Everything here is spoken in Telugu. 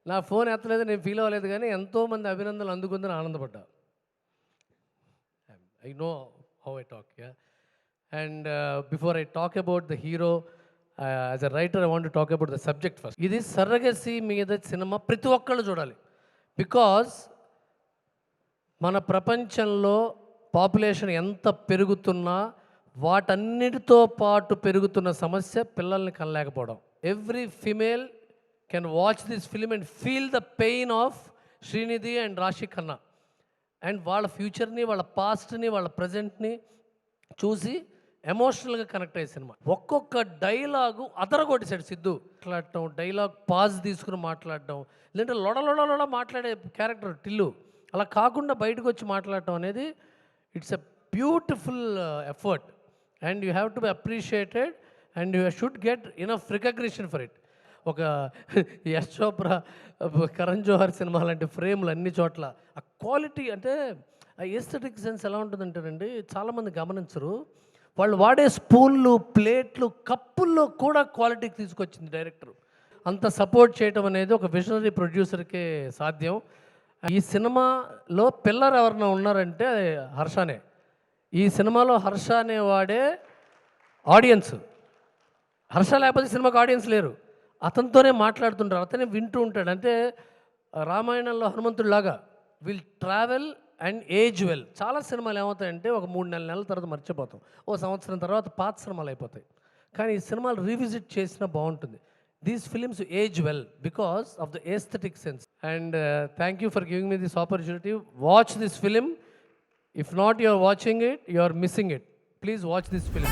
నా ఫోన్ ఎత్తలేదు, నేను ఫీల్ అవ్వలేదు, కానీ ఎంతోమంది అభినందనలు అందుకుందని ఆనందపడ్డా. I know how I talk. And before I talk about the hero, as a writer I want to talk about the subject first. ఇది సర్రగసి మీద సినిమా ప్రతి ఒక్కళ్ళు చూడాలి. బికాజ్ మన ప్రపంచంలో పాపులేషన్ ఎంత పెరుగుతున్నా వాటన్నిటితో పాటు పెరుగుతున్న సమస్య పిల్లల్ని కనలేకపోవడం. Every female can watch this film and feel the pain of Srinidhi and Raashi Khanna. And వాళ్ళ ఫ్యూచర్ని, వాళ్ళ పాస్ట్ని, వాళ్ళ ప్రజెంట్ని చూసి ఎమోషనల్గా కనెక్ట్ అయ్యే సినిమా. ఒక్కొక్క డైలాగు అదరగొట్టేశాడు సిద్ధు. మాట్లాడటం, డైలాగ్ పాజ్ తీసుకుని మాట్లాడటం, లేదంటే లొడ మాట్లాడే క్యారెక్టర్ టిల్లు, అలా కాకుండా బయటకు వచ్చి మాట్లాడటం అనేది it's a beautiful effort and you have to be appreciated and you should get enough recognition for it. ఒక యశ్ చోప్రా, కరణ్ జోహర్ సినిమా లాంటి ఫ్రేమ్లు అన్ని చోట్ల ఆ క్వాలిటీ, అంటే ఆ ఎస్థెటిక్ సెన్స్ ఎలా ఉంటుందంటేనండి, చాలామంది గమనించరు. వాళ్ళు వాడే స్పూన్లు, ప్లేట్లు, కప్పుల్లో కూడా క్వాలిటీకి తీసుకొచ్చింది డైరెక్టర్. అంత సపోర్ట్ చేయటం అనేది ఒక విజనరీ ప్రొడ్యూసర్కే సాధ్యం. ఈ సినిమాలో పిల్లర్ ఎవరైనా ఉన్నారంటే హర్షనే. ఈ సినిమాలో హర్ష అనేవాడే ఆడియన్స్. హర్ష లేకపోతే సినిమాకి ఆడియన్స్ లేరు. అతనితోనే మాట్లాడుతుంటారు, అతనే వింటూ ఉంటాడు. అంటే రామాయణంలో హనుమంతుడిలాగా will travel and age well. చాలా సినిమాలు ఏమవుతాయంటే ఒక 3-4 నెలల తర్వాత మర్చిపోతాం, ఓ సంవత్సరం తర్వాత పాత సినిమాలు అయిపోతాయి. కానీ ఈ సినిమాలు రీవిజిట్ చేసినా బాగుంటుంది. These films age well because of the aesthetic sense. And thank you for giving me this opportunity. Watch this film. If not you are watching it, you are missing it. Please watch this film.